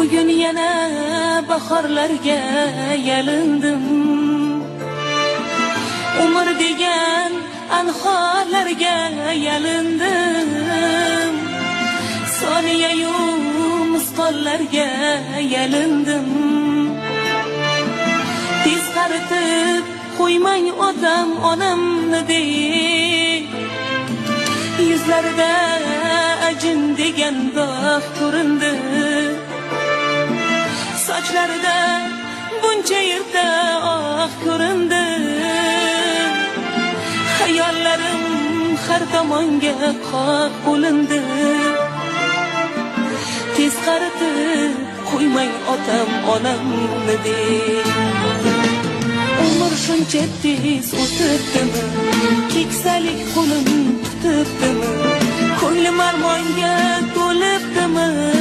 Bugun yana bahorlarga yalindim. Umr degan anhorlarga yalindim. Soniyayu misqollarga yalindim. Tez qaritib qo'ymang odam onamni deb. Yuzlarida ajin degan dog' ko'rindi. Sochlarida buncha yerda oq ko'rindi. Hayollarim har tomonga qoq bo'lindi. Tez qaritib qo'ymang otam onamni deb. Umr shuncha tez o'tibdimi, keksalik qo'lim tutibdimi, ko'nglim armonga to'libdimi?